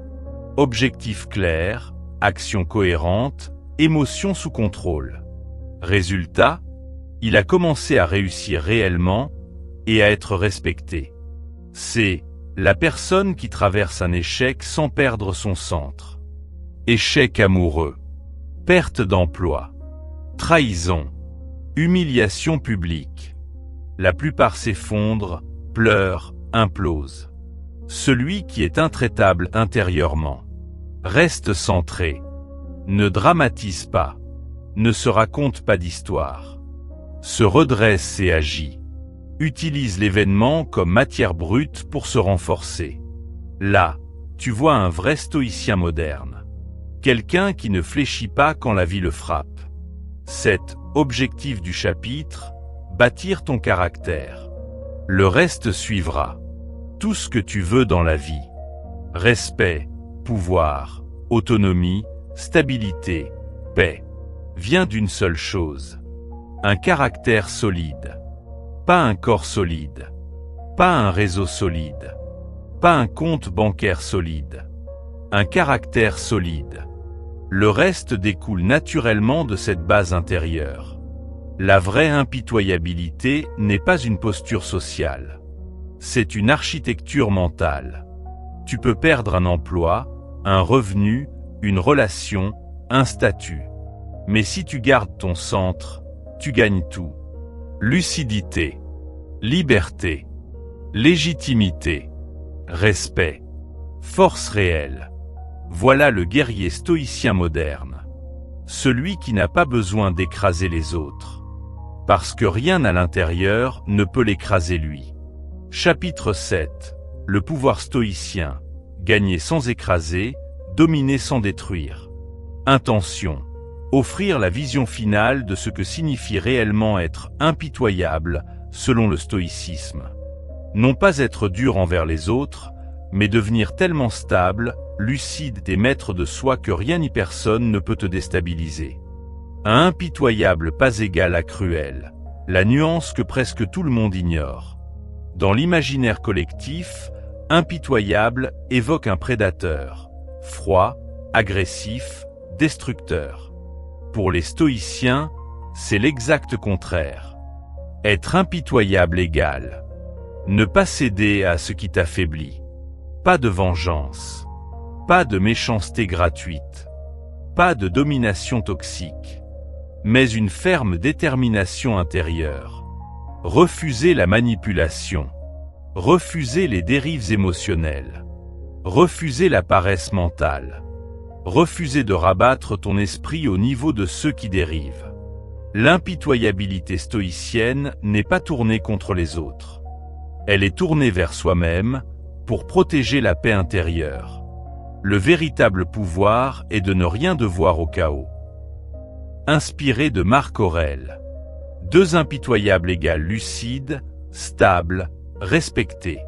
Objectif clair, action cohérente, émotion sous contrôle. Résultat, il a commencé à réussir réellement et à être respecté. C'est la personne qui traverse un échec sans perdre son centre. Échec amoureux, perte d'emploi, trahison, humiliation publique. La plupart s'effondrent, pleurent, implosent. Celui qui est intraitable intérieurement reste centré, ne dramatise pas, ne se raconte pas d'histoire, se redresse et agit, utilise l'événement comme matière brute pour se renforcer. Là, tu vois un vrai stoïcien moderne, quelqu'un qui ne fléchit pas quand la vie le frappe. 7. Objectif du chapitre, bâtir ton caractère. Le reste suivra. Tout ce que tu veux dans la vie. Respect, pouvoir, autonomie, stabilité, paix, vient d'une seule chose. Un caractère solide. Pas un corps solide. Pas un réseau solide. Pas un compte bancaire solide. Un caractère solide. Le reste découle naturellement de cette base intérieure. La vraie impitoyabilité n'est pas une posture sociale. C'est une architecture mentale. Tu peux perdre un emploi, un revenu, une relation, un statut. Mais si tu gardes ton centre, tu gagnes tout. Lucidité, liberté, légitimité, respect, force réelle. Voilà le guerrier stoïcien moderne. Celui qui n'a pas besoin d'écraser les autres. Parce que rien à l'intérieur ne peut l'écraser lui. Chapitre 7. Le pouvoir stoïcien. Gagner sans écraser, dominer sans détruire. Intention. Offrir la vision finale de ce que signifie réellement être impitoyable, selon le stoïcisme. Non pas être dur envers les autres, mais devenir tellement stable, lucide et maître de soi que rien ni personne ne peut te déstabiliser. Un impitoyable pas égal à cruel, la nuance que presque tout le monde ignore. Dans l'imaginaire collectif, impitoyable évoque un prédateur, froid, agressif, destructeur. Pour les stoïciens, c'est l'exact contraire. Être impitoyable égale ne pas céder à ce qui t'affaiblit. Pas de vengeance. Pas de méchanceté gratuite. Pas de domination toxique. Mais une ferme détermination intérieure. Refuser la manipulation. Refuser les dérives émotionnelles. Refuser la paresse mentale. Refuser de rabattre ton esprit au niveau de ceux qui dérivent. L'impitoyabilité stoïcienne n'est pas tournée contre les autres. Elle est tournée vers soi-même, pour protéger la paix intérieure. Le véritable pouvoir est de ne rien devoir au chaos. Inspiré de Marc Aurèle. Deux impitoyables égale lucide, stable, respecté.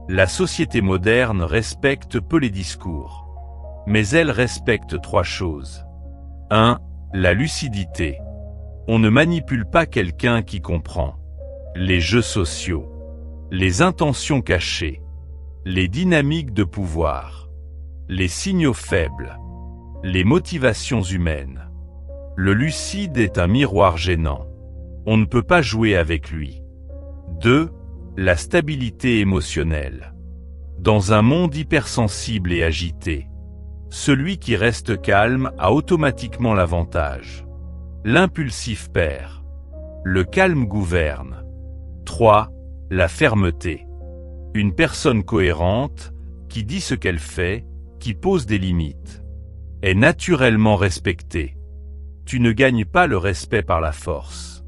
La société moderne respecte peu les discours. Mais elle respecte trois choses. 1. La lucidité. On ne manipule pas quelqu'un qui comprend. Les jeux sociaux. Les intentions cachées. Les dynamiques de pouvoir. Les signaux faibles. Les motivations humaines. Le lucide est un miroir gênant. On ne peut pas jouer avec lui. 2. La stabilité émotionnelle. Dans un monde hypersensible et agité, celui qui reste calme a automatiquement l'avantage. L'impulsif perd. Le calme gouverne. 3. La fermeté. Une personne cohérente, qui dit ce qu'elle fait, qui pose des limites, est naturellement respectée. Tu ne gagnes pas le respect par la force.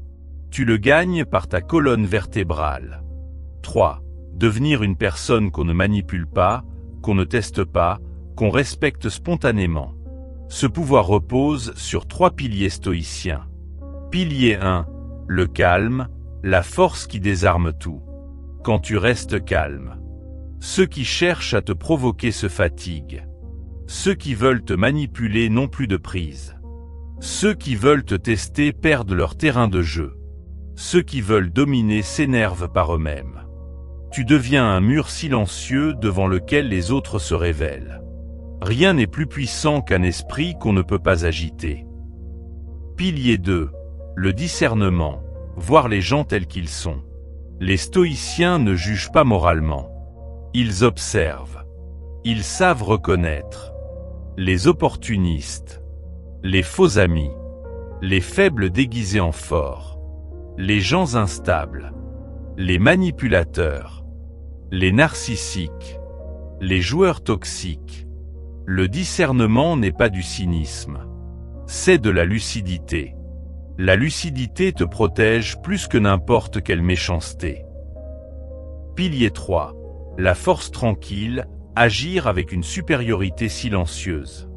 Tu le gagnes par ta colonne vertébrale. 3. Devenir une personne qu'on ne manipule pas, qu'on ne teste pas, qu'on respecte spontanément. Ce pouvoir repose sur 3 piliers stoïciens. Pilier 1. Le calme, la force qui désarme tout. Quand tu restes calme, ceux qui cherchent à te provoquer se fatiguent. Ceux qui veulent te manipuler n'ont plus de prise. Ceux qui veulent te tester perdent leur terrain de jeu. Ceux qui veulent dominer s'énervent par eux-mêmes. Tu deviens un mur silencieux devant lequel les autres se révèlent. Rien n'est plus puissant qu'un esprit qu'on ne peut pas agiter. Pilier 2. Le discernement, voir les gens tels qu'ils sont. Les stoïciens ne jugent pas moralement. Ils observent. Ils savent reconnaître les opportunistes, les faux amis, les faibles déguisés en forts, les gens instables, les manipulateurs, les narcissiques, les joueurs toxiques. Le discernement n'est pas du cynisme, c'est de la lucidité. La lucidité te protège plus que n'importe quelle méchanceté. Pilier 3. La force tranquille, agir avec une supériorité silencieuse.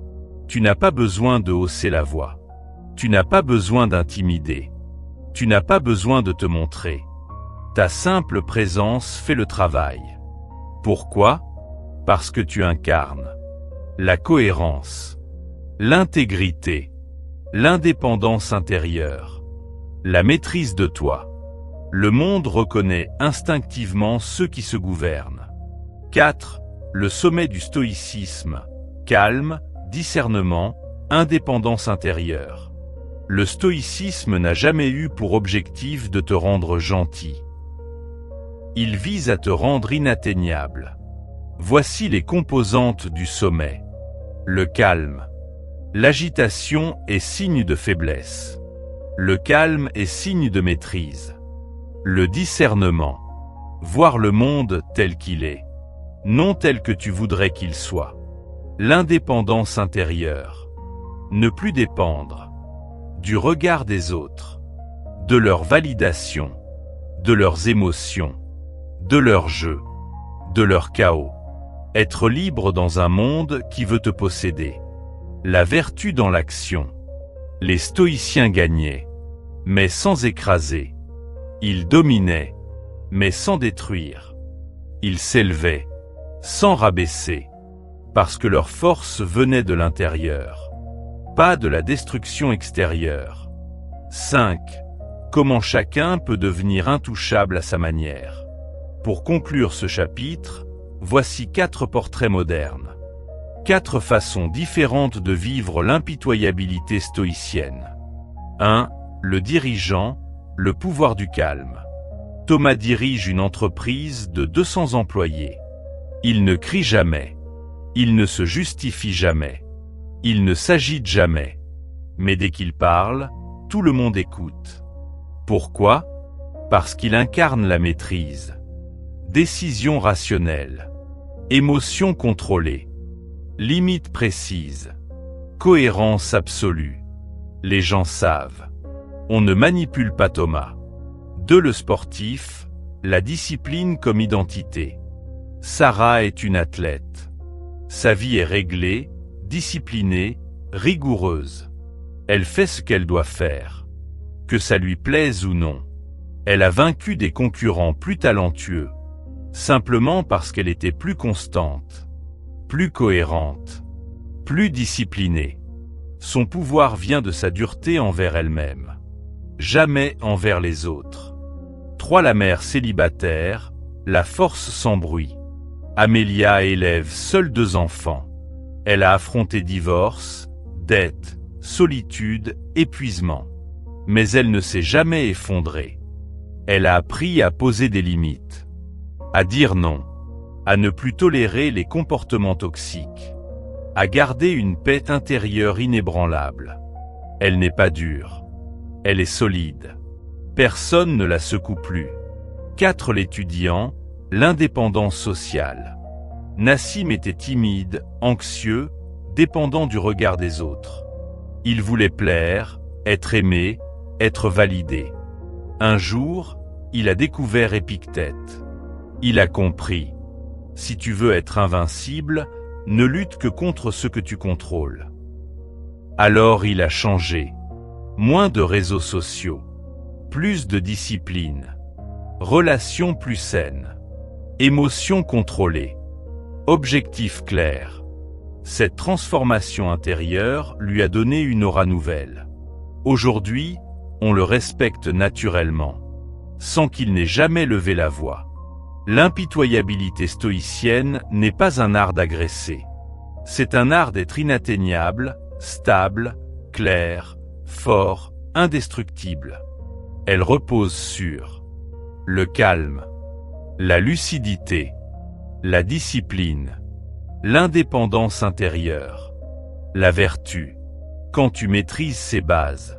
Tu n'as pas besoin de hausser la voix. Tu n'as pas besoin d'intimider. Tu n'as pas besoin de te montrer. Ta simple présence fait le travail. Pourquoi? Parce que tu incarnes la cohérence, l'intégrité, l'indépendance intérieure, la maîtrise de toi. Le monde reconnaît instinctivement ceux qui se gouvernent. 4. Le sommet du stoïcisme, calme, discernement, indépendance intérieure. Le stoïcisme n'a jamais eu pour objectif de te rendre gentil. Il vise à te rendre inatteignable. Voici les composantes du sommet. Le calme. L'agitation est signe de faiblesse. Le calme est signe de maîtrise. Le discernement. Voir le monde tel qu'il est, non tel que tu voudrais qu'il soit. L'indépendance intérieure. Ne plus dépendre du regard des autres, de leur validation, de leurs émotions, de leur jeu, de leur chaos. Être libre dans un monde qui veut te posséder. La vertu dans l'action. Les stoïciens gagnaient, mais sans écraser. Ils dominaient, mais sans détruire. Ils s'élevaient, sans rabaisser, parce que leur force venait de l'intérieur, pas de la destruction extérieure. 5. Comment chacun peut devenir intouchable à sa manière. Pour conclure ce chapitre, voici 4 portraits modernes. 4 façons différentes de vivre l'impitoyabilité stoïcienne. 1. Le dirigeant, le pouvoir du calme. Thomas dirige une entreprise de 200 employés. Il ne crie jamais. Il ne se justifie jamais. Il ne s'agite jamais. Mais dès qu'il parle, tout le monde écoute. Pourquoi? Parce qu'il incarne la maîtrise. Décision rationnelle. Émotion contrôlée. Limite précise. Cohérence absolue. Les gens savent. On ne manipule pas Thomas. 2. Le sportif, la discipline comme identité. Sarah est une athlète. Sa vie est réglée, disciplinée, rigoureuse. Elle fait ce qu'elle doit faire. Que ça lui plaise ou non. Elle a vaincu des concurrents plus talentueux. Simplement parce qu'elle était plus constante, plus cohérente, plus disciplinée. Son pouvoir vient de sa dureté envers elle-même. Jamais envers les autres. 3. La mère célibataire, la force sans bruit. Amélia élève seule 2 enfants. Elle a affronté divorce, dette, solitude, épuisement. Mais elle ne s'est jamais effondrée. Elle a appris à poser des limites. À dire non. À ne plus tolérer les comportements toxiques. À garder une paix intérieure inébranlable. Elle n'est pas dure. Elle est solide. Personne ne la secoue plus. 4. L'étudiant, l'indépendance sociale. Nassim était timide, anxieux, dépendant du regard des autres. Il voulait plaire, être aimé, être validé. Un jour, il a découvert Épictète. Il a compris. Si tu veux être invincible, ne lutte que contre ce que tu contrôles. Alors il a changé. Moins de réseaux sociaux. Plus de discipline. Relations plus saines. Émotions contrôlées. Objectif clair. Cette transformation intérieure lui a donné une aura nouvelle. Aujourd'hui, on le respecte naturellement, sans qu'il n'ait jamais levé la voix. L'impitoyabilité stoïcienne n'est pas un art d'agresser. C'est un art d'être inatteignable, stable, clair, fort, indestructible. Elle repose sur le calme, la lucidité, la discipline, l'indépendance intérieure, la vertu. Quand tu maîtrises ces bases,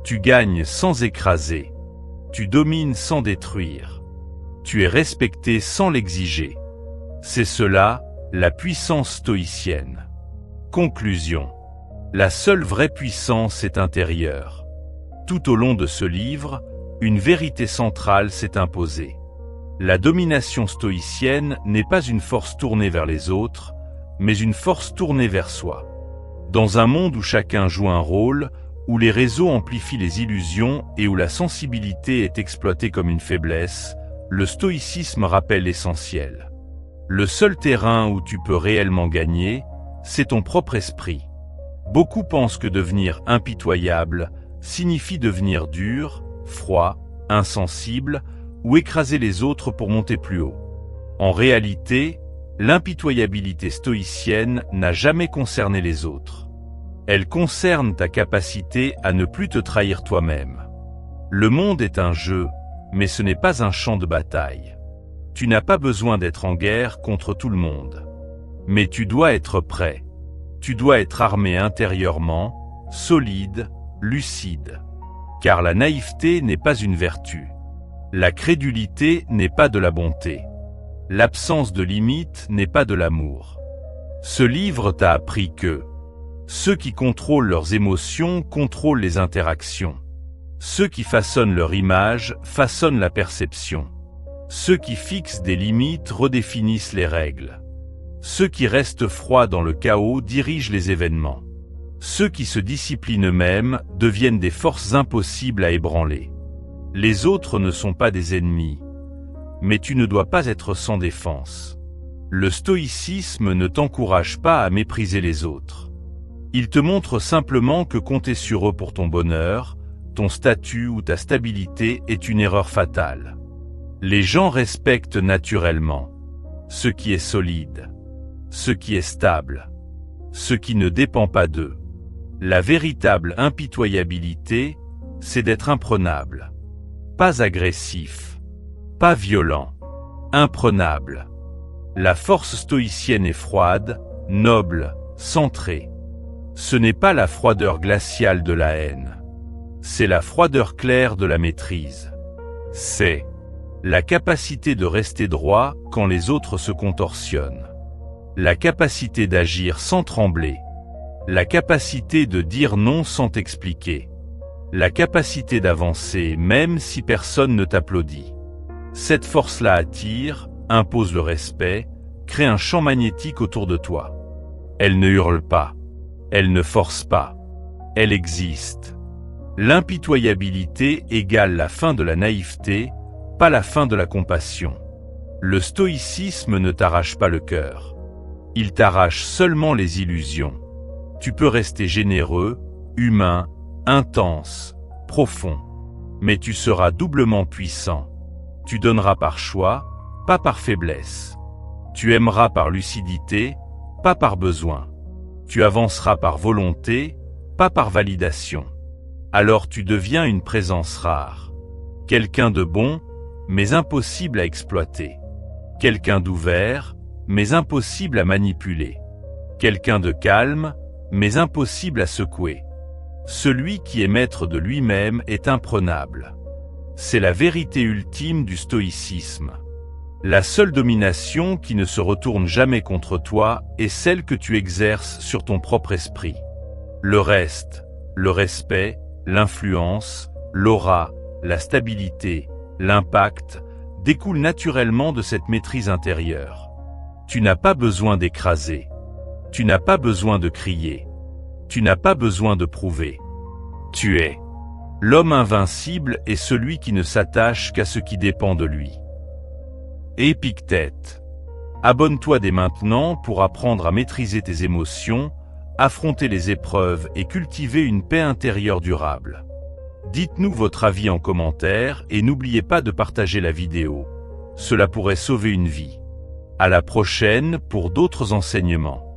tu gagnes sans écraser, tu domines sans détruire, tu es respecté sans l'exiger. C'est cela, la puissance stoïcienne. Conclusion. La seule vraie puissance est intérieure. Tout au long de ce livre, une vérité centrale s'est imposée. La domination stoïcienne n'est pas une force tournée vers les autres, mais une force tournée vers soi. Dans un monde où chacun joue un rôle, où les réseaux amplifient les illusions et où la sensibilité est exploitée comme une faiblesse, le stoïcisme rappelle l'essentiel. Le seul terrain où tu peux réellement gagner, c'est ton propre esprit. Beaucoup pensent que devenir impitoyable signifie devenir dur, froid, insensible ou écraser les autres pour monter plus haut. En réalité, L'impitoyabilité stoïcienne n'a jamais concerné les autres. Elle concerne ta capacité à ne plus te trahir toi-même. Le monde est un jeu, mais ce n'est pas un champ de bataille. Tu n'as pas besoin d'être en guerre contre tout le monde. Mais tu dois être prêt. Tu dois être armé intérieurement, solide, lucide. Car la naïveté n'est pas une vertu. La crédulité n'est pas de la bonté. L'absence de limite n'est pas de l'amour. Ce livre t'a appris que ceux qui contrôlent leurs émotions contrôlent les interactions. Ceux qui façonnent leur image façonnent la perception. Ceux qui fixent des limites redéfinissent les règles. Ceux qui restent froids dans le chaos dirigent les événements. Ceux qui se disciplinent eux-mêmes deviennent des forces impossibles à ébranler. Les autres ne sont pas des ennemis, mais tu ne dois pas être sans défense. Le stoïcisme ne t'encourage pas à mépriser les autres. Il te montre simplement que compter sur eux pour ton bonheur, ton statut ou ta stabilité est une erreur fatale. Les gens respectent naturellement ce qui est solide, ce qui est stable, ce qui ne dépend pas d'eux. La véritable impitoyabilité, c'est d'être imprenable. Pas agressif, pas violent, imprenable. La force stoïcienne est froide, noble, centrée. Ce n'est pas la froideur glaciale de la haine. C'est la froideur claire de la maîtrise. C'est la capacité de rester droit quand les autres se contorsionnent. La capacité d'agir sans trembler. La capacité de dire non sans t'expliquer. La capacité d'avancer même si personne ne t'applaudit. Cette force-là attire, impose le respect, crée un champ magnétique autour de toi. Elle ne hurle pas. Elle ne force pas. Elle existe. L'impitoyabilité égale la fin de la naïveté, pas la fin de la compassion. Le stoïcisme ne t'arrache pas le cœur. Il t'arrache seulement les illusions. Tu peux rester généreux, humain, intense, profond. Mais tu seras doublement puissant. Tu donneras par choix, pas par faiblesse. Tu aimeras par lucidité, pas par besoin. Tu avanceras par volonté, pas par validation. Alors tu deviens une présence rare. Quelqu'un de bon, mais impossible à exploiter. Quelqu'un d'ouvert, mais impossible à manipuler. Quelqu'un de calme, mais impossible à secouer. Celui qui est maître de lui-même est imprenable. C'est la vérité ultime du stoïcisme. La seule domination qui ne se retourne jamais contre toi est celle que tu exerces sur ton propre esprit. Le reste, le respect, l'influence, l'aura, la stabilité, l'impact, découlent naturellement de cette maîtrise intérieure. Tu n'as pas besoin d'écraser. Tu n'as pas besoin de crier. Tu n'as pas besoin de prouver. Tu es. L'homme invincible est celui qui ne s'attache qu'à ce qui dépend de lui. Épictète. Abonne-toi dès maintenant pour apprendre à maîtriser tes émotions, affronter les épreuves et cultiver une paix intérieure durable. Dites-nous votre avis en commentaire et n'oubliez pas de partager la vidéo. Cela pourrait sauver une vie. À la prochaine pour d'autres enseignements.